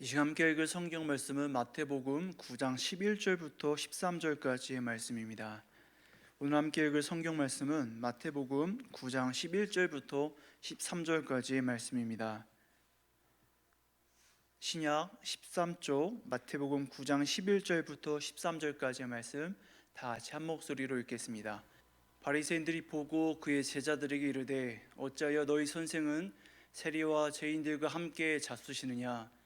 이 시간 함께 읽을 성경 말씀은 마태복음 9장 11절부터 13절까지의 말씀입니다. 오늘 함께 읽을 성경 말씀은 마태복음 9장 11절부터 13절까지의 말씀입니다. 신약 13쪽 마태복음 9장 11절부터 13절까지의 말씀 다 같이 한 목소리로 읽겠습니다. 바리새인들이 보고 그의 제자들에게 이르되 어찌하여 너희 선생은 세리와 죄인들과 함께 잡수시느냐.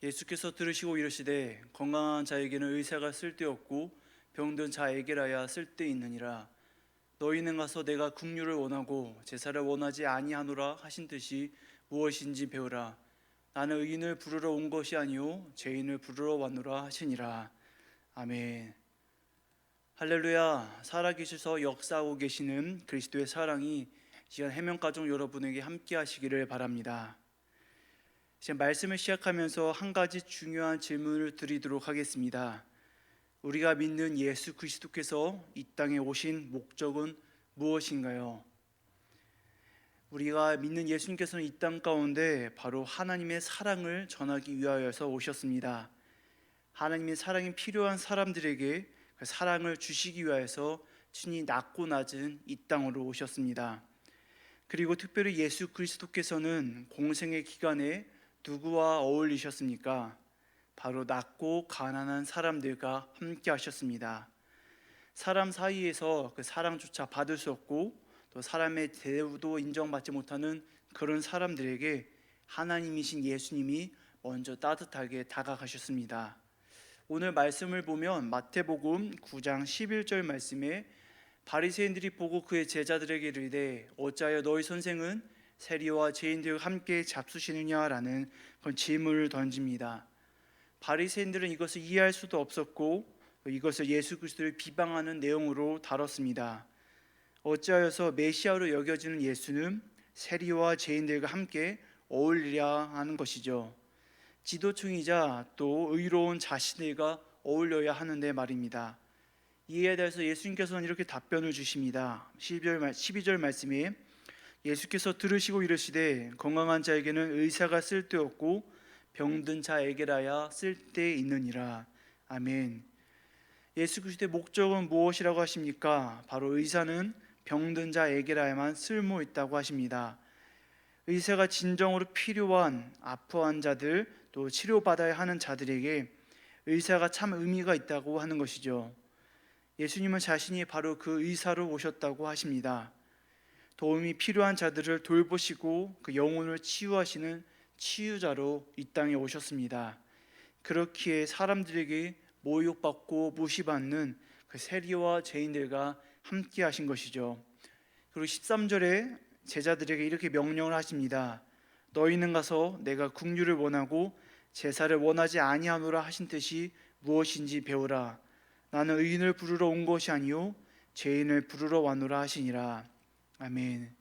예수께서 들으시고 이르시되 건강한 자에게는 의사가 쓸데없고 병든 자에게라야 쓸데있느니라. 너희는 가서 내가 긍휼을 원하고 제사를 원하지 아니하노라 하신 뜻이 무엇인지 배우라. 나는 의인을 부르러 온 것이 아니요 죄인을 부르러 왔노라 하시니라. 아멘. 할렐루야. 살아계셔서 역사하고 계시는 그리스도의 사랑이 시간 해명가족 여러분에게 함께 하시기를 바랍니다. 이제 말씀을 시작하면서 한 가지 중요한 질문을 드리도록 하겠습니다. 우리가 믿는 예수 그리스도께서 이 땅에 오신 목적은 무엇인가요? 우리가 믿는 예수님께서는 이 땅 가운데 바로 하나님의 사랑을 전하기 위하여서 오셨습니다. 하나님의 사랑이 필요한 사람들에게 그 사랑을 주시기 위하여서 친히 낮고 낮은 이 땅으로 오셨습니다. 그리고 특별히 예수 그리스도께서는 공생의 기간에 누구와 어울리셨습니까? 바로 낮고 가난한 사람들과 함께 하셨습니다. 사람 사이에서 그 사랑조차 받을 수 없고 또 사람의 대우도 인정받지 못하는 그런 사람들에게 하나님이신 예수님이 먼저 따뜻하게 다가가셨습니다. 오늘 말씀을 보면 마태복음 9장 11절 말씀에 바리새인들이 보고 그의 제자들에게 이르되 어찌하여 너희 선생은 세리와 죄인들과 함께 잡수시느냐라는 그런 질문을 던집니다. 바리새인들은 이것을 이해할 수도 없었고 이것을 예수 그리스도를 비방하는 내용으로 다뤘습니다. 어찌하여서 메시아로 여겨지는 예수는 세리와 죄인들과 함께 어울리려 하는 것이죠. 지도층이자 또 의로운 자신들과 어울려야 하는데 말입니다. 이에 대해서 예수님께서는 이렇게 답변을 주십니다. 12절 말씀에 예수께서 들으시고 이르시되 건강한 자에게는 의사가 쓸데없고 병든 자에게라야 쓸데있느니라. 아멘. 예수 그리스도의 목적은 무엇이라고 하십니까? 바로 의사는 병든 자에게라야만 쓸모있다고 하십니다. 의사가 진정으로 필요한 아파한 자들 또 치료받아야 하는 자들에게 의사가 참 의미가 있다고 하는 것이죠. 예수님은 자신이 바로 그 의사로 오셨다고 하십니다. 도움이 필요한 자들을 돌보시고 그 영혼을 치유하시는 치유자로 이 땅에 오셨습니다. 그렇기에 사람들에게 모욕받고 무시받는 그 세리와 죄인들과 함께 하신 것이죠. 그리고 13절에 제자들에게 이렇게 명령을 하십니다. 너희는 가서 내가 긍휼을 원하고 제사를 원하지 아니하노라 하신 뜻이 무엇인지 배우라. 나는 의인을 부르러 온 것이 아니요 죄인을 부르러 왔노라 하시니라. 아멘.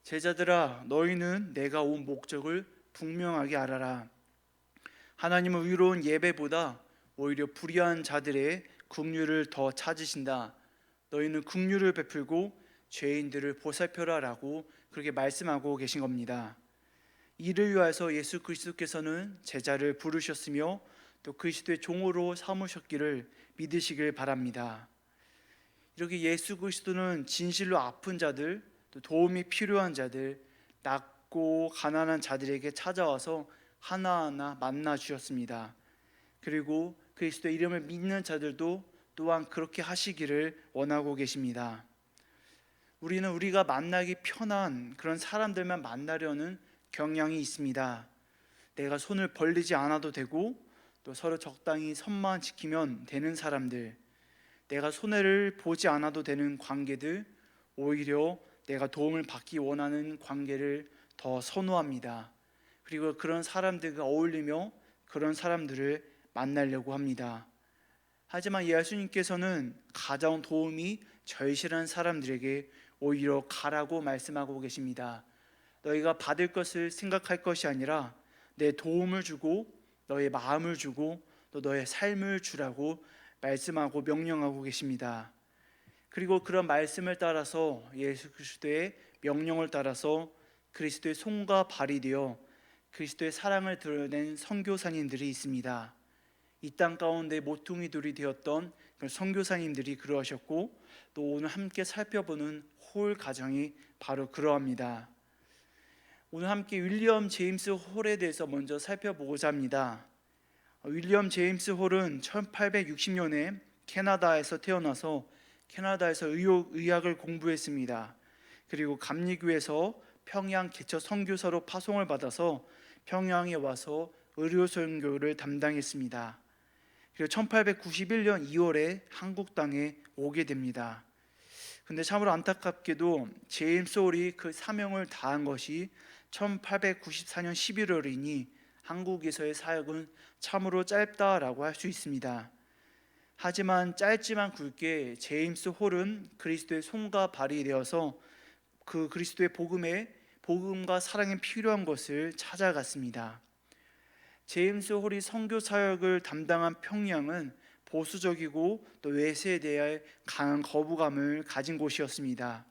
제자들아, 너희는 내가 온 목적을 분명하게 알아라. 하나님은 의로운 예배보다 오히려 불의한 자들의 긍휼을 더 찾으신다. 너희는 긍휼을 베풀고 죄인들을 보살펴라라고 그렇게 말씀하고 계신 겁니다. 이를 위하여서 예수 그리스도께서는 제자를 부르셨으며 또 그리스도의 종으로 삼으셨기를 믿으시길 바랍니다. 이렇게 예수 그리스도는 진실로 아픈 자들, 또 도움이 필요한 자들, 낮고 가난한 자들에게 찾아와서 하나하나 만나 주셨습니다. 그리고 그리스도의 이름을 믿는 자들도 또한 그렇게 하시기를 원하고 계십니다. 우리는 우리가 만나기 편한 그런 사람들만 만나려는 경향이 있습니다. 내가 손을 벌리지 않아도 되고 또 서로 적당히 선만 지키면 되는 사람들, 내가 손해를 보지 않아도 되는 관계들, 오히려 내가 도움을 받기 원하는 관계를 더 선호합니다. 그리고 그런 사람들과 어울리며 그런 사람들을 만나려고 합니다. 하지만 예수님께서는 가장 도움이 절실한 사람들에게 오히려 가라고 말씀하고 계십니다. 너희가 받을 것을 생각할 것이 아니라 내 도움을 주고 너의 마음을 주고 또 너의 삶을 주라고 말씀하고 명령하고 계십니다. 그리고 그런 말씀을 따라서 예수 그리스도의 명령을 따라서 그리스도의 손과 발이 되어 그리스도의 사랑을 드러낸 선교사님들이 있습니다. 이 땅 가운데 모퉁이 돌이 되었던 그 선교사님들이 그러하셨고, 또 오늘 함께 살펴보는 홀 가정이 바로 그러합니다. 오늘 함께 윌리엄 제임스 홀에 대해서 먼저 살펴보고자 합니다. 윌리엄 제임스 홀은 1860년에 캐나다에서 태어나서 캐나다에서 의학을 공부했습니다. 그리고 감리교에서 평양 개척 선교사로 파송을 받아서 평양에 와서 의료 선교를 담당했습니다. 그리고 1891년 2월에 한국 땅에 오게 됩니다. 근데 참으로 안타깝게도 제임스 홀이 그 사명을 다한 것이 1894년 11월이니 한국에서의 사역은 참으로 짧다라고 할 수 있습니다. 하지만 짧지만 굵게 제임스 홀은 그리스도의 손과 발이 되어서 그 그리스도의 복음과 사랑에 필요한 것을 찾아갔습니다. 제임스 홀이 선교 사역을 담당한 평양은 보수적이고 또 외세에 대해 강한 거부감을 가진 곳이었습니다.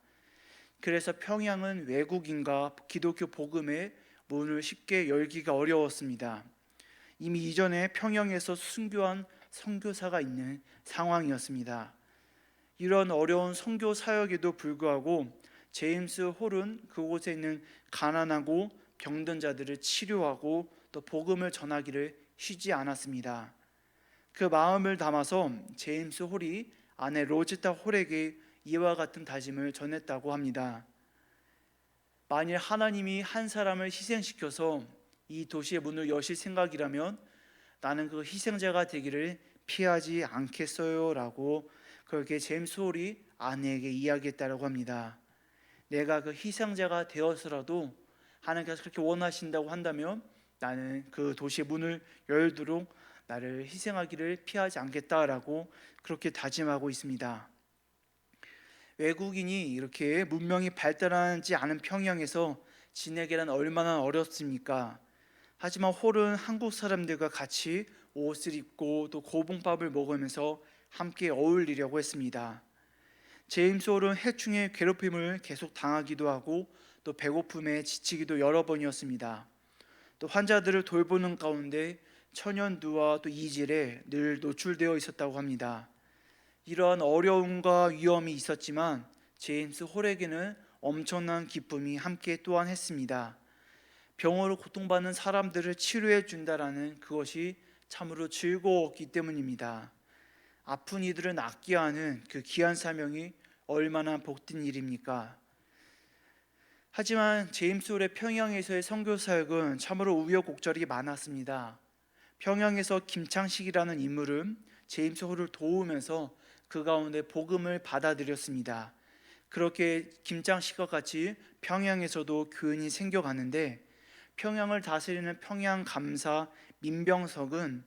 그래서 평양은 외국인과 기독교 복음의 문을 쉽게 열기가 어려웠습니다. 이미 이전에 평양에서 순교한 선교사가 있는 상황이었습니다. 이런 어려운 선교 사역에도 불구하고 제임스 홀은 그곳에 있는 가난하고 병든 자들을 치료하고 또 복음을 전하기를 쉬지 않았습니다. 그 마음을 담아서 제임스 홀이 아내 로지타 홀에게 이와 같은 다짐을 전했다고 합니다. 만일 하나님이 한 사람을 희생시켜서 이 도시의 문을 여실 생각이라면 나는 그 희생자가 되기를 피하지 않겠어요 라고 그렇게 제임스 홀이 아내에게 이야기했다고 합니다. 내가 그 희생자가 되어서라도 하나님께서 그렇게 원하신다고 한다면 나는 그 도시의 문을 열도록 나를 희생하기를 피하지 않겠다라고 그렇게 다짐하고 있습니다. 외국인이 이렇게 문명이 발달하지 않은 평양에서 지내기란 얼마나 어렵습니까? 하지만 홀은 한국 사람들과 같이 옷을 입고 또 고봉밥을 먹으면서 함께 어울리려고 했습니다. 제임스 홀은 해충의 괴롭힘을 계속 당하기도 하고 또 배고픔에 지치기도 여러 번이었습니다. 또 환자들을 돌보는 가운데 천연두와 또 이질에 늘 노출되어 있었다고 합니다. 이러한 어려움과 위험이 있었지만 제임스 홀에게는 엄청난 기쁨이 함께 또한 했습니다. 병으로 고통받는 사람들을 치료해 준다라는 그것이 참으로 즐거웠기 때문입니다. 아픈 이들을 낫게 하는 그 귀한 사명이 얼마나 복된 일입니까? 하지만 제임스 홀의 평양에서의 선교 사역은 참으로 우여곡절이 많았습니다. 평양에서 김창식이라는 인물은 제임스 홀을 도우면서 그 가운데 복음을 받아들였습니다. 그렇게 김창식과 같이 평양에서도 교인이 생겨가는데 평양을 다스리는 평양감사 민병석은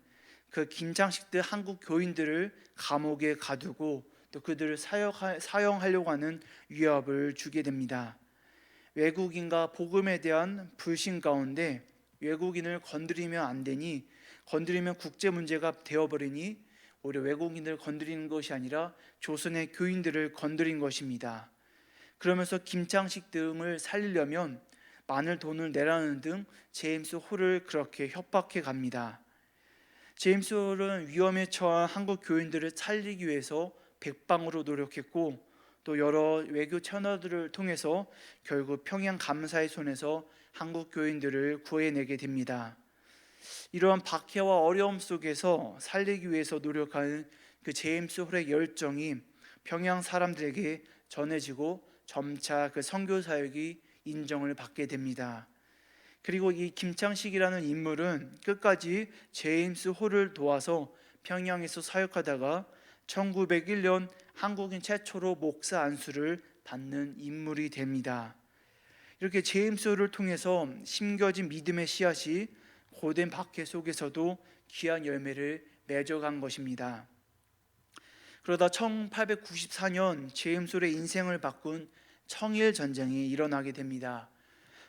그 김창식들 한국 교인들을 감옥에 가두고 또 그들을 사형하려고 하는 위협을 주게 됩니다. 외국인과 복음에 대한 불신 가운데 외국인을 건드리면 안 되니 건드리면 국제 문제가 되어버리니 오히려 외국인들을 건드리는 것이 아니라 조선의 교인들을 건드린 것입니다. 그러면서 김창식 등을 살리려면 많은 돈을 내라는 등 제임스 홀을 그렇게 협박해 갑니다. 제임스 홀은 위험에 처한 한국 교인들을 살리기 위해서 백방으로 노력했고 또 여러 외교 채널들을 통해서 결국 평양 감사의 손에서 한국 교인들을 구해내게 됩니다. 이러한 박해와 어려움 속에서 살리기 위해서 노력하는 그 제임스 홀의 열정이 평양 사람들에게 전해지고 점차 그 선교 사역이 인정을 받게 됩니다. 그리고 이 김창식이라는 인물은 끝까지 제임스 홀을 도와서 평양에서 사역하다가 1901년 한국인 최초로 목사 안수를 받는 인물이 됩니다. 이렇게 제임스 홀을 통해서 심겨진 믿음의 씨앗이 고된 박해 속에서도 귀한 열매를 맺어간 것입니다. 그러다 1894년 제임스 홀의 인생을 바꾼 청일 전쟁이 일어나게 됩니다.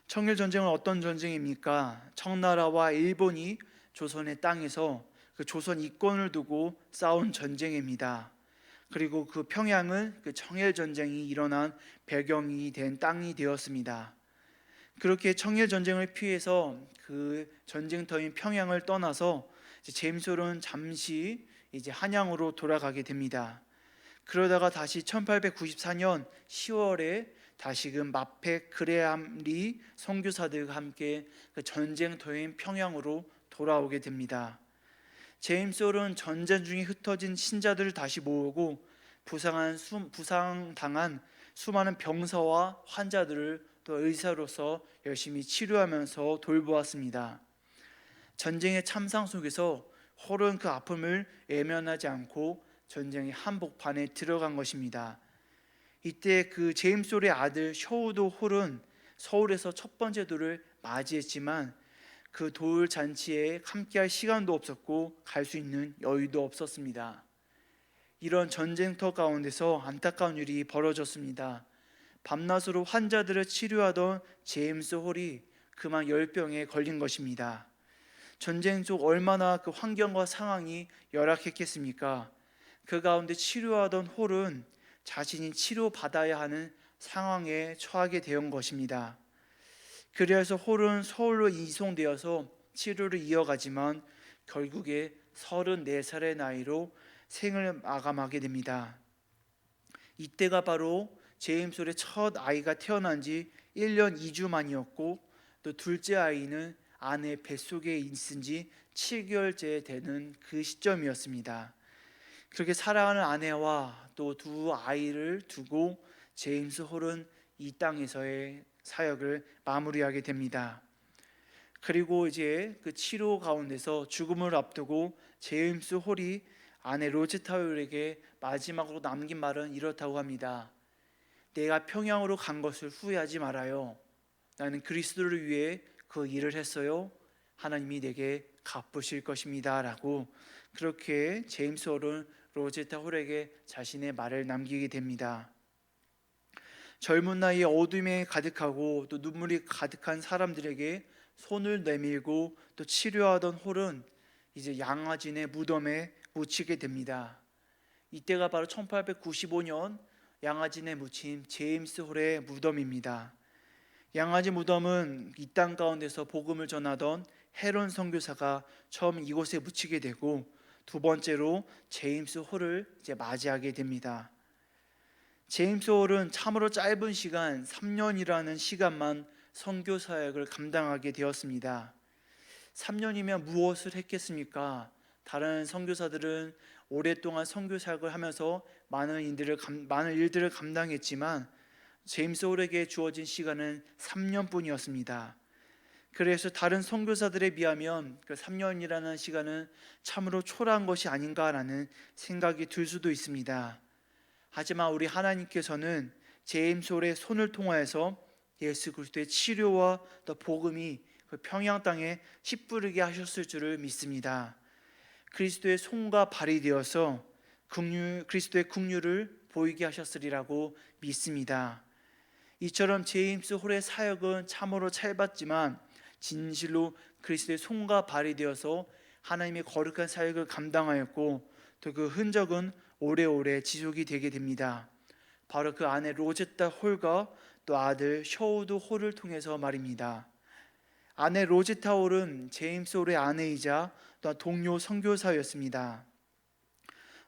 청일 전쟁은 어떤 전쟁입니까? 청나라와 일본이 조선의 땅에서 그 조선 이권을 두고 싸운 전쟁입니다. 그리고 그 평양은 그 청일 전쟁이 일어난 배경이 된 땅이 되었습니다. 그렇게 청일 전쟁을 피해서 그 전쟁터인 평양을 떠나서 이제 제임스 홀은 잠시 이제 한양으로 돌아가게 됩니다. 그러다가 다시 1894년 10월에 다시금 마펙 그레함 리 선교사들과 함께 그 전쟁터인 평양으로 돌아오게 됩니다. 제임스 홀은 전쟁 중에 흩어진 신자들을 다시 모으고 부상당한 수많은 병사와 환자들을 또 의사로서 열심히 치료하면서 돌보았습니다. 전쟁의 참상 속에서 홀은 그 아픔을 외면하지 않고 전쟁의 한복판에 들어간 것입니다. 이때 그 제임스 홀의 아들 셔우도 홀은 서울에서 첫 번째 돌을 맞이했지만 그 돌 잔치에 함께할 시간도 없었고 갈 수 있는 여유도 없었습니다. 이런 전쟁터 가운데서 안타까운 일이 벌어졌습니다. 밤낮으로 환자들을 치료하던 제임스 홀이 그만 열병에 걸린 것입니다. 전쟁 속 얼마나 그 환경과 상황이 열악했겠습니까? 그 가운데 치료하던 홀은 자신이 치료받아야 하는 상황에 처하게 된 것입니다. 그래서 홀은 서울로 이송되어서 치료를 이어가지만 결국에 34살의 나이로 생을 마감하게 됩니다. 이때가 바로 제임스 홀의 첫 아이가 태어난 지 1년 2주 만이었고 또 둘째 아이는 아내 뱃속에 있은 지 7개월째 되는 그 시점이었습니다. 그렇게 사랑하는 아내와 또 두 아이를 두고 제임스 홀은 이 땅에서의 사역을 마무리하게 됩니다. 그리고 이제 그 치료 가운데서 죽음을 앞두고 제임스 홀이 아내 로제타 홀에게 마지막으로 남긴 말은 이렇다고 합니다. 내가 평양으로 간 것을 후회하지 말아요. 나는 그리스도를 위해 그 일을 했어요. 하나님이 내게 갚으실 것입니다. 라고 그렇게 제임스 홀은 로제타 홀에게 자신의 말을 남기게 됩니다. 젊은 나이에 어둠에 가득하고 또 눈물이 가득한 사람들에게 손을 내밀고 또 치료하던 홀은 이제 양화진의 무덤에 묻히게 됩니다. 이때가 바로 1895년 양화진에 묻힌 제임스 홀의 무덤입니다. 양화진 무덤은 이 땅 가운데서 복음을 전하던 헤론 선교사가 처음 이곳에 묻히게 되고 두 번째로 제임스 홀을 이제 맞이하게 됩니다. 제임스 홀은 참으로 짧은 시간 3년이라는 시간만 선교 사역을 감당하게 되었습니다. 3년이면 무엇을 했겠습니까? 다른 선교사들은 오랫동안 선교 사역을 하면서 많은 일들을 감당했지만 제임스 홀에게 주어진 시간은 3년뿐이었습니다. 그래서 다른 선교사들에 비하면 그 3년이라는 시간은 참으로 초라한 것이 아닌가라는 생각이 들 수도 있습니다. 하지만 우리 하나님께서는 제임스 홀의 손을 통하여서 예수 그리스도의 치료와 또 복음이 그 평양 땅에 씨뿌리게 하셨을 줄을 믿습니다. 그리스도의 손과 발이 되어서 그리스도의 긍휼을 보이게 하셨으리라고 믿습니다. 이처럼 제임스 홀의 사역은 참으로 짧았지만 진실로 그리스도의 손과 발이 되어서 하나님의 거룩한 사역을 감당하였고 또 그 흔적은 오래오래 지속이 되게 됩니다. 바로 그 아내 로제타 홀과 또 아들 셔우드 홀을 통해서 말입니다. 아내 로제타 홀은 제임스 홀의 아내이자 또 동료 선교사였습니다.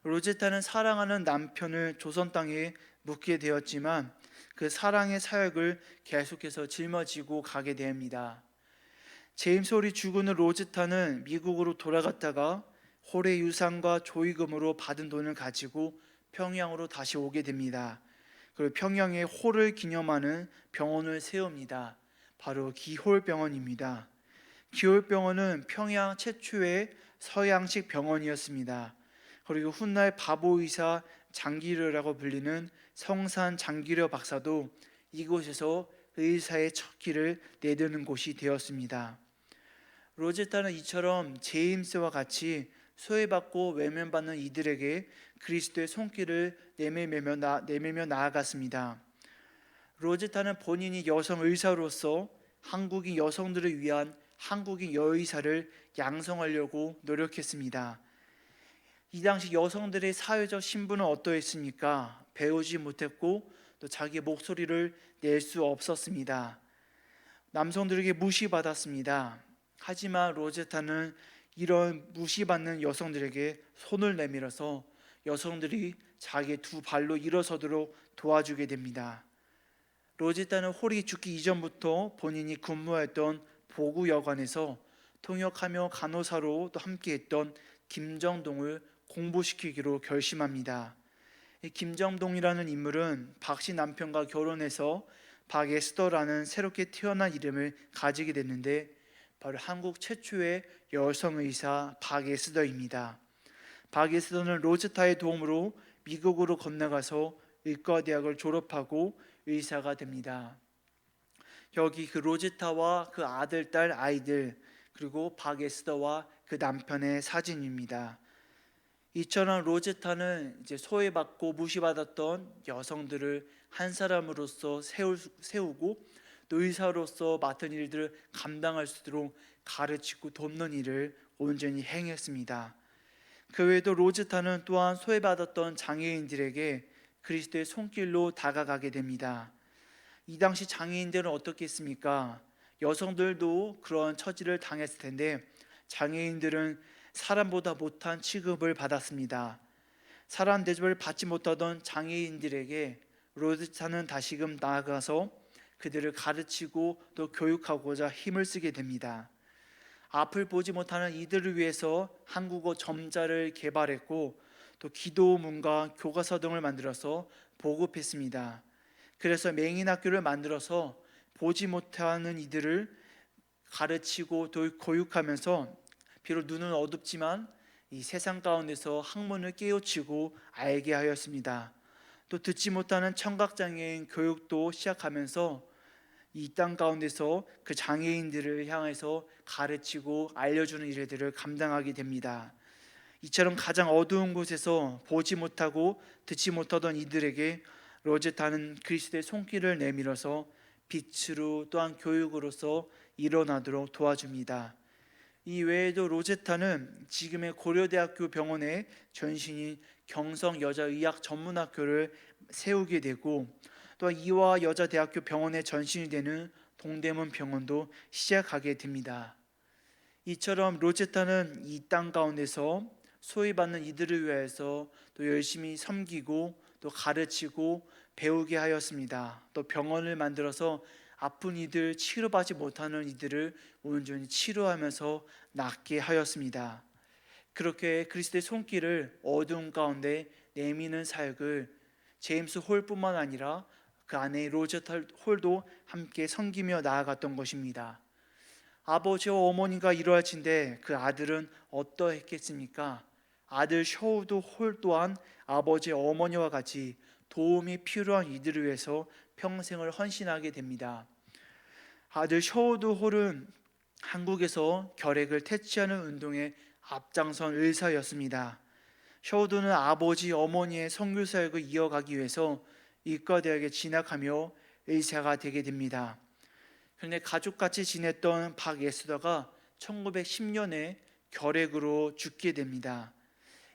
로제타는 사랑하는 남편을 조선 땅에 묻게 되었지만 그 사랑의 사역을 계속해서 짊어지고 가게 됩니다. 제임스 홀이 죽은 후 로제타는 미국으로 돌아갔다가 홀의 유산과 조의금으로 받은 돈을 가지고 평양으로 다시 오게 됩니다. 그리고 평양에 홀을 기념하는 병원을 세웁니다. 바로 기홀병원입니다. 기홀병원은 평양 최초의 서양식 병원이었습니다. 그리고 훗날 바보의사 장기려라고 불리는 성산 장기려 박사도 이곳에서 의사의 첫 길을 내드는 곳이 되었습니다. 로제타는 이처럼 제임스와 같이 소외받고 외면받는 이들에게 그리스도의 손길을 내밀며 나아갔습니다. 로제타는 본인이 여성 의사로서 한국인 여성들을 위한 한국인 여의사를 양성하려고 노력했습니다. 이 당시 여성들의 사회적 신분은 어떠했습니까? 배우지 못했고 또 자기 목소리를 낼 수 없었습니다. 남성들에게 무시받았습니다. 하지만 로제타는 이런 무시받는 여성들에게 손을 내밀어서 여성들이 자기의 두 발로 일어서도록 도와주게 됩니다. 로제타는 홀이 죽기 이전부터 본인이 근무했던 보구여관에서 통역하며 간호사로 또 함께했던 김정동을 공부시키기로 결심합니다. 이 김정동이라는 인물은 박씨 남편과 결혼해서 박에스더라는 새롭게 태어난 이름을 가지게 됐는데, 바로 한국 최초의 여성 의사 박에스더입니다. 박에스더는 로제타의 도움으로 미국으로 건너가서 의과대학을 졸업하고 의사가 됩니다. 여기 그 로제타와 그 아들, 딸, 아이들, 그리고 박에스더와 그 남편의 사진입니다. 이처럼 로제타는 이제 소외받고 무시받았던 여성들을 한 사람으로서 세우고 또 의사로서 맡은 일들을 감당할 수 있도록 가르치고 돕는 일을 온전히 행했습니다. 그 외에도 로제타는 또한 소외받았던 장애인들에게 그리스도의 손길로 다가가게 됩니다. 이 당시 장애인들은 어떻게 했습니까? 여성들도 그런 처지를 당했을 텐데 장애인들은 사람보다 못한 취급을 받았습니다. 사람 대접을 받지 못하던 장애인들에게 로제타는 다시금 나아가서 그들을 가르치고 또 교육하고자 힘을 쓰게 됩니다. 앞을 보지 못하는 이들을 위해서 한국어 점자를 개발했고 또 기도문과 교과서 등을 만들어서 보급했습니다. 그래서 맹인학교를 만들어서 보지 못하는 이들을 가르치고 또 교육하면서 비록 눈은 어둡지만 이 세상 가운데서 학문을 깨우치고 알게 하였습니다. 또 듣지 못하는 청각장애인 교육도 시작하면서 이 땅 가운데서 그 장애인들을 향해서 가르치고 알려주는 일들을 감당하게 됩니다. 이처럼 가장 어두운 곳에서 보지 못하고 듣지 못하던 이들에게 로제타는 그리스도의 손길을 내밀어서 빛으로 또한 교육으로서 일어나도록 도와줍니다. 이 외에도 로제타는 지금의 고려대학교 병원의 전신인 경성여자의학전문학교를 세우게 되고, 또 이화여자대학교 병원의 전신이 되는 동대문 병원도 시작하게 됩니다. 이처럼 로제타는 이 땅 가운데서 소외받는 이들을 위해서 또 열심히 섬기고 또 가르치고 배우게 하였습니다. 또 병원을 만들어서 아픈 이들, 치료받지 못하는 이들을 온전히 치료하면서 낫게 하였습니다. 그렇게 그리스도의 손길을 어두운 가운데 내미는 사역을 제임스 홀뿐만 아니라 그 아내 로제타 홀도 함께 섬기며 나아갔던 것입니다. 아버지와 어머니가 이루어진데 그 아들은 어떠했겠습니까? 아들 셔우드 홀 또한 아버지 어머니와 같이 도움이 필요한 이들을 위해서 평생을 헌신하게 됩니다. 아들 셔우드 홀은 한국에서 결핵을 퇴치하는 운동에 앞장선 의사였습니다. 셔우드는 아버지 어머니의 선교 사역을 이어가기 위해서 의과대학에 진학하며 의사가 되게 됩니다. 그런데 가족같이 지냈던 박에스더가 1910년에 결핵으로 죽게 됩니다.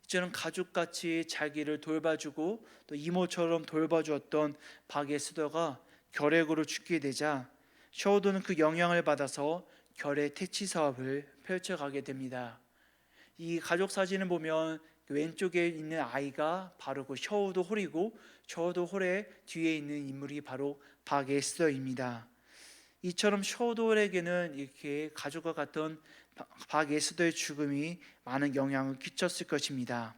이제는 가족같이 자기를 돌봐주고 또 이모처럼 돌봐주었던 박에스더가 결핵으로 죽게 되자 셔우드는 그 영향을 받아서 결핵 퇴치 사업을 펼쳐가게 됩니다. 이 가족 사진을 보면 왼쪽에 있는 아이가 바로 그 셔우드 홀이고, 셔우드 홀의 뒤에 있는 인물이 바로 박에스더입니다. 이처럼 셔우드 홀에게는 이렇게 가족과 같은 박에스더의 죽음이 많은 영향을 끼쳤을 것입니다.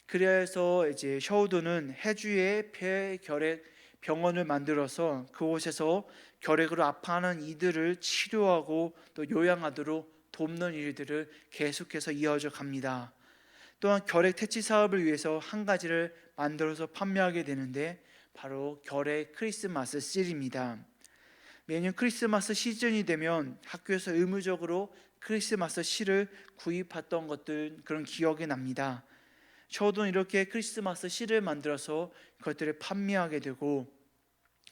그래서 이제 셔우드는 해주에 폐결핵 병원을 만들어서 그곳에서 결핵으로 아파하는 이들을 치료하고 또 요양하도록 돕는 일들을 계속해서 이어져 갑니다. 또한 결핵 퇴치 사업을 위해서 한 가지를 만들어서 판매하게 되는데 바로 결핵 크리스마스 씰입니다. 매년 크리스마스 시즌이 되면 학교에서 의무적으로 크리스마스 실을 구입했던 것들, 그런 기억이 납니다. 저도 이렇게 크리스마스 실을 만들어서 그것들을 판매하게 되고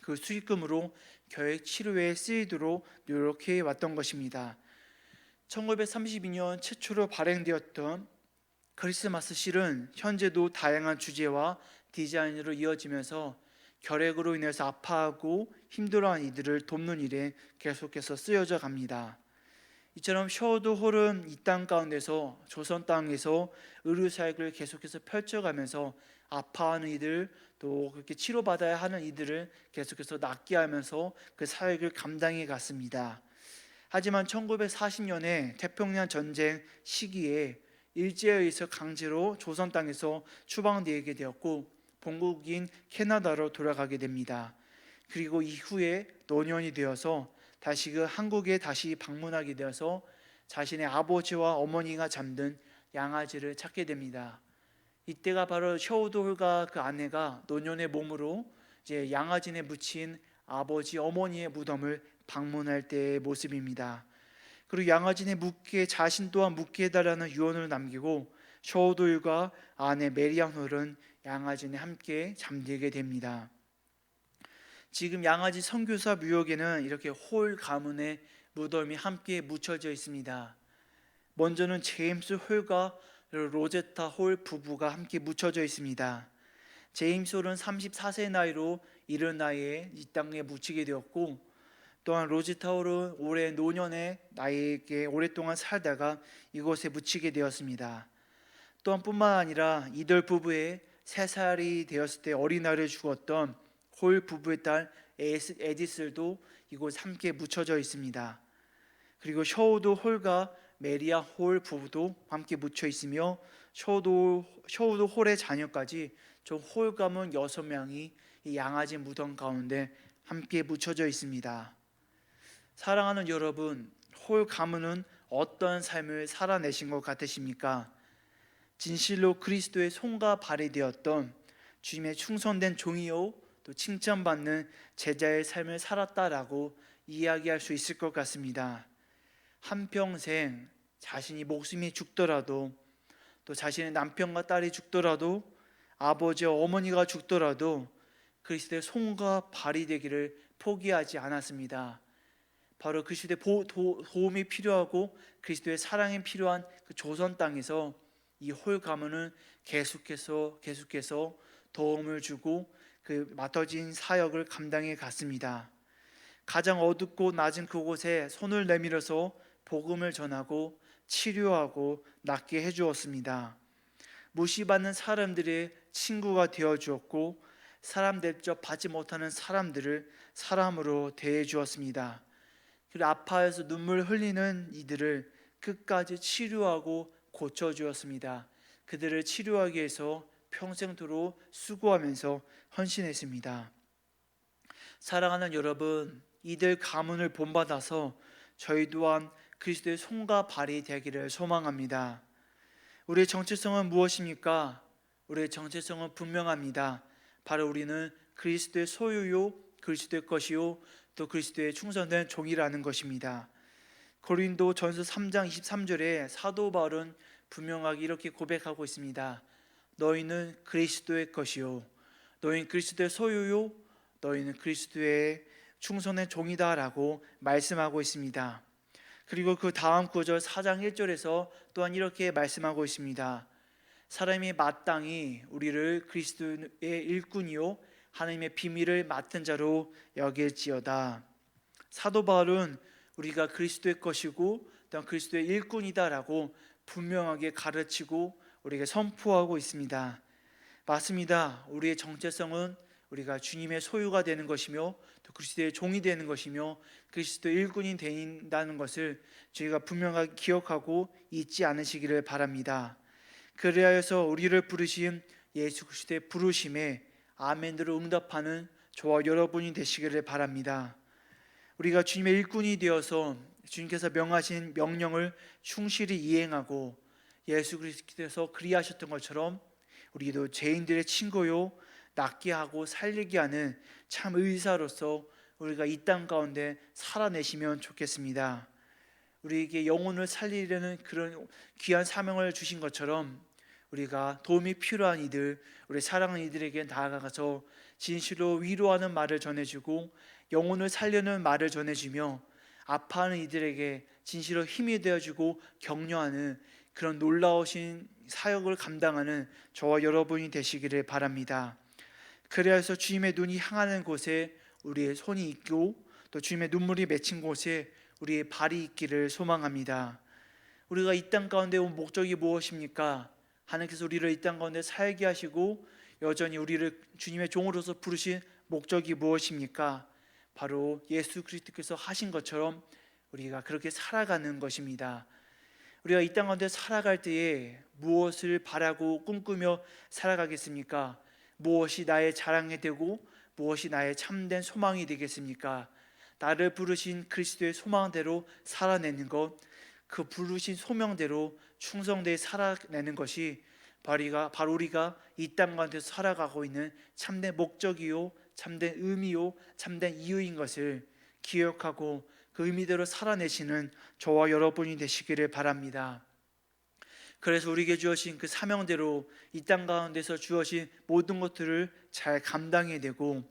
그 수익금으로 결핵 치료에 쓰이도록 노력해 왔던 것입니다. 1932년 최초로 발행되었던 크리스마스 실은 현재도 다양한 주제와 디자인으로 이어지면서 결핵으로 인해서 아파하고 힘들어하는 이들을 돕는 일에 계속해서 쓰여져 갑니다. 이처럼 셔우드 홀은 이 땅 가운데서 조선 땅에서 의료 사역을 계속해서 펼쳐가면서 아파하는 이들, 또 그렇게 치료받아야 하는 이들을 계속해서 낫게 하면서 그 사역을 감당해 갔습니다. 하지만 1940년에 태평양 전쟁 시기에 일제에 의해서 강제로 조선 땅에서 추방되게 되었고 본국인 캐나다로 돌아가게 됩니다. 그리고 이후에 노년이 되어서 다시 그 한국에 다시 방문하게 되어서 자신의 아버지와 어머니가 잠든 양아지를 찾게 됩니다. 이때가 바로 셔우드 홀과 그 아내가 노년의 몸으로 이제 양아진에 묻힌 아버지 어머니의 무덤을 방문할 때의 모습입니다. 그리고 양아진에 묻게 자신 또한 묻게 해달라는 유언을 남기고 셔우드 홀과 아내 메리안 홀은 양아진에 함께 잠들게 됩니다. 지금 양아지 선교사 묘역에는 이렇게 홀 가문의 무덤이 함께 묻혀져 있습니다. 먼저는 제임스 홀과 로제타 홀 부부가 함께 묻혀져 있습니다. 제임스 홀은 34세 나이로 이른 나이에 이 땅에 묻히게 되었고, 또한 로제타 홀은 올해 노년의 나이에게 오랫동안 살다가 이곳에 묻히게 되었습니다. 또한 뿐만 아니라 이들 부부의 3살이 되었을 때 어린아이를 죽었던 홀 부부의 딸 에디슬도 이곳 함께 묻혀져 있습니다. 그리고 셔우드 홀과 메리아 홀 부부도 함께 묻혀 있으며 셔우드 홀의 자녀까지 총 홀 가문 6명이 이 양아지 무덤 가운데 함께 묻혀져 있습니다. 사랑하는 여러분, 홀 가문은 어떤 삶을 살아내신 것 같으십니까? 진실로 그리스도의 손과 발이 되었던 주님의 충성된 종이요 또 칭찬받는 제자의 삶을 살았다라고 이야기할 수 있을 것 같습니다. 한평생 자신이 목숨이 죽더라도, 또 자신의 남편과 딸이 죽더라도, 아버지와 어머니가 죽더라도 그리스도의 손과 발이 되기를 포기하지 않았습니다. 바로 그리스도의 도움이 필요하고 그리스도의 사랑이 필요한 그 조선 땅에서 이 홀 가문은 계속해서 도움을 주고 그 맡아진 사역을 감당해 갔습니다. 가장 어둡고 낮은 그곳에 손을 내밀어서 복음을 전하고 치료하고 낫게 해주었습니다. 무시받는 사람들의 친구가 되어 주었고, 사람 대접 받지 못하는 사람들을 사람으로 대해 주었습니다. 그리고 아파해서 눈물 흘리는 이들을 끝까지 치료하고 고쳐 주었습니다. 그들을 치료하기 위해서 평생도록 수고하면서 헌신했습니다. 사랑하는 여러분, 이들 가문을 본받아서 저희 또한 그리스도의 손과 발이 되기를 소망합니다. 우리의 정체성은 무엇입니까? 우리의 정체성은 분명합니다. 바로 우리는 그리스도의 소유요, 그리스도의 것이요, 또 그리스도의 충성된 종이라는 것입니다. 고린도 전서 3장 23절에 사도 바울은 분명하게 이렇게 고백하고 있습니다. 너희는 그리스도의 것이요, 너희는 그리스도의 소유요, 너희는 그리스도의 충성된 종이다 라고 말씀하고 있습니다. 그리고 그 다음 구절 4장 1절에서 또한 이렇게 말씀하고 있습니다. 사람이 마땅히 우리를 그리스도의 일꾼이요 하나님의 비밀을 맡은 자로 여길지어다. 사도 바울은 우리가 그리스도의 것이고 또한 그리스도의 일꾼이다라고 분명하게 가르치고 우리에게 선포하고 있습니다. 맞습니다. 우리의 정체성은 우리가 주님의 소유가 되는 것이며 또 그리스도의 종이 되는 것이며 그리스도의 일꾼이 된다는 것을 저희가 분명하게 기억하고 잊지 않으시기를 바랍니다. 그리하여서 우리를 부르신 예수 그리스도의 부르심에 아멘으로 응답하는 저와 여러분이 되시기를 바랍니다. 우리가 주님의 일꾼이 되어서 주님께서 명하신 명령을 충실히 이행하고 예수 그리스도께서 그리하셨던 것처럼 우리도 죄인들의 친구요 낫게 하고 살리게 하는 참 의사로서 우리가 이 땅 가운데 살아내시면 좋겠습니다. 우리에게 영혼을 살리려는 그런 귀한 사명을 주신 것처럼 우리가 도움이 필요한 이들, 우리 사랑하는 이들에게 나아가서 진실로 위로하는 말을 전해주고 영혼을 살려는 말을 전해주며 아파하는 이들에게 진실로 힘이 되어주고 격려하는 그런 놀라우신 사역을 감당하는 저와 여러분이 되시기를 바랍니다. 그래서 주님의 눈이 향하는 곳에 우리의 손이 있고 또 주님의 눈물이 맺힌 곳에 우리의 발이 있기를 소망합니다. 우리가 이 땅 가운데 온 목적이 무엇입니까? 하나님께서 우리를 이 땅 가운데 살게 하시고 여전히 우리를 주님의 종으로서 부르신 목적이 무엇입니까? 바로 예수 그리스도께서 하신 것처럼 우리가 그렇게 살아가는 것입니다. 우리가 이 땅 가운데 살아갈 때에 무엇을 바라고 꿈꾸며 살아가겠습니까? 무엇이 나의 자랑이 되고 무엇이 나의 참된 소망이 되겠습니까? 나를 부르신 그리스도의 소망대로 살아내는 것, 그 부르신 소명대로 충성되게 살아내는 것이 바로 우리가 이 땅 가운데 살아가고 있는 참된 목적이요, 참된 의미요, 참된 이유인 것을 기억하고 그 의미대로 살아내시는 저와 여러분이 되시기를 바랍니다. 그래서 우리에게 주어진 그 사명대로 이 땅 가운데서 주어진 모든 것들을 잘 감당해내고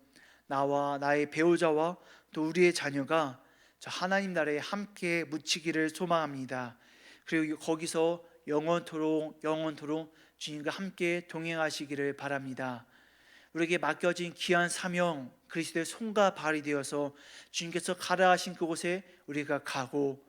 나와 나의 배우자와 또 우리의 자녀가 저 하나님 나라에 함께 묻히기를 소망합니다. 그리고 거기서 영원토록 주님과 함께 동행하시기를 바랍니다. 우리에게 맡겨진 귀한 사명, 그리스도의 손과 발이 되어서 주님께서 가라 하신 그곳에 우리가 가고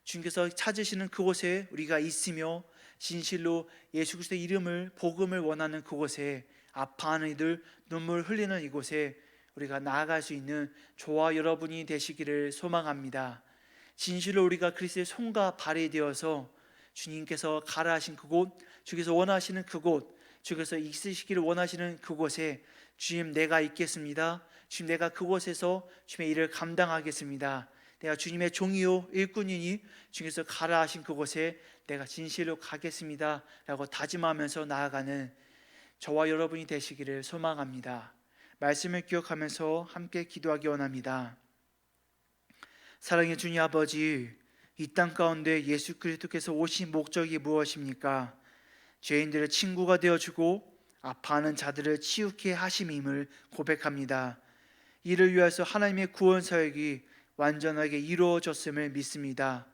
주님께서 찾으시는 그곳에 우리가 있으며 진실로 예수 그리스도의 이름을 복음을 원하는 그곳에 아파하는 이들, 눈물 흘리는 이곳에 우리가 나아갈 수 있는 저와 여러분이 되시기를 소망합니다. 진실로 우리가 그리스도의 손과 발이 되어서 주님께서 가라 하신 그곳, 주께서 원하시는 그곳, 주께서 있으시기를 원하시는 그곳에 주님 내가 있겠습니다. 주님 내가 그곳에서 주님의 일을 감당하겠습니다. 내가 주님의 종이요 일꾼이니 주께서 가라 하신 그곳에 내가 진실로 가겠습니다 라고 다짐하면서 나아가는 저와 여러분이 되시기를 소망합니다. 말씀을 기억하면서 함께 기도하기 원합니다. 사랑의 주님 아버지, 이 땅 가운데 예수 그리스도께서 오신 목적이 무엇입니까? 죄인들의 친구가 되어주고 아파하는 자들을 치유케 하심임을 고백합니다. 이를 위해서 하나님의 구원 사역이 완전하게 이루어졌음을 믿습니다.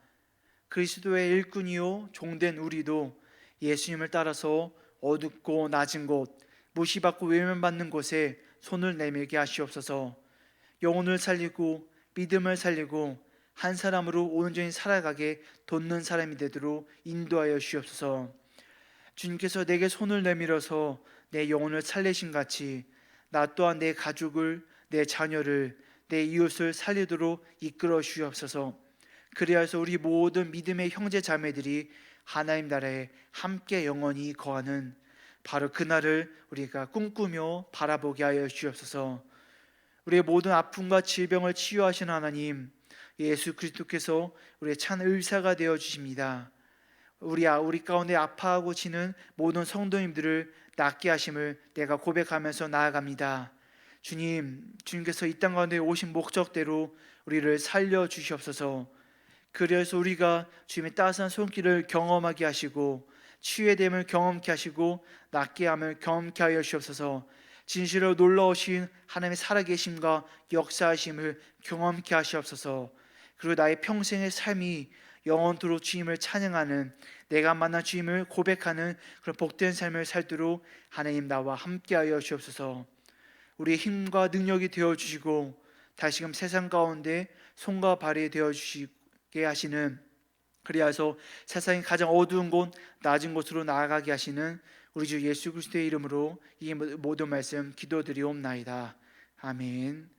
그리스도의 일꾼이요 종된 우리도 예수님을 따라서 어둡고 낮은 곳, 무시받고 외면받는 곳에 손을 내밀게 하시옵소서. 영혼을 살리고 믿음을 살리고 한 사람으로 온전히 살아가게 돕는 사람이 되도록 인도하여 주옵소서. 주님께서 내게 손을 내밀어서 내 영혼을 살리신 같이 나 또한 내 가족을, 내 자녀를, 내 이웃을 살리도록 이끌어 주옵소서. 그리하여서 우리 모든 믿음의 형제 자매들이 하나님 나라에 함께 영원히 거하는 바로 그날을 우리가 꿈꾸며 바라보게 하여 주옵소서. 우리의 모든 아픔과 질병을 치유하신 하나님, 예수 그리스도께서 우리의 찬 의사가 되어 주십니다. 우리 가운데 아파하고 지는 모든 성도님들을 낫게 하심을 내가 고백하면서 나아갑니다. 주님께서 이 땅 가운데 오신 목적대로 우리를 살려 주시옵소서. 그래서 우리가 주님의 따스한 손길을 경험하게 하시고 치유의 됨을 경험케 하시고 낫게 함을 경험케 하여 주옵소서. 진실로 놀라우신 하나님의 살아계심과 역사하심을 경험케 하시옵소서. 그리고 나의 평생의 삶이 영원토록 주님을 찬양하는, 내가 만난 주님을 고백하는 그런 복된 삶을 살도록 하나님 나와 함께하여 주옵소서. 우리의 힘과 능력이 되어주시고 다시금 세상 가운데 손과 발이 되어주시게 하시는, 그리하여서 세상의 가장 어두운 곳, 낮은 곳으로 나아가게 하시는 우리 주 예수 그리스도의 이름으로 이 모든 말씀 기도드리옵나이다. 아멘.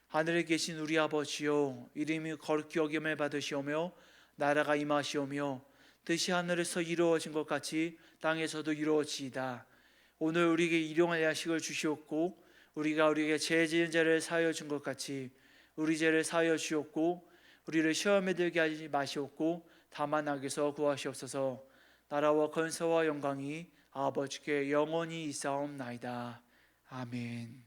하늘에 계신 우리 아버지여, 이름이 거룩히 여김을 받으시오며 나라가 임하시오며 뜻이 하늘에서 이루어진 것 같이 땅에서도 이루어지이다. 오늘 우리에게 일용할 양식을 주시옵고 우리가 우리에게 죄 지은 자를 사하여 준 것 같이 우리 죄를 사하여 주옵고 우리를 시험에 들게 하지 마시옵고 다만 악에서 구하시옵소서. 나라와 권세와 영광이 아버지께 영원히 있사옵나이다. 아멘.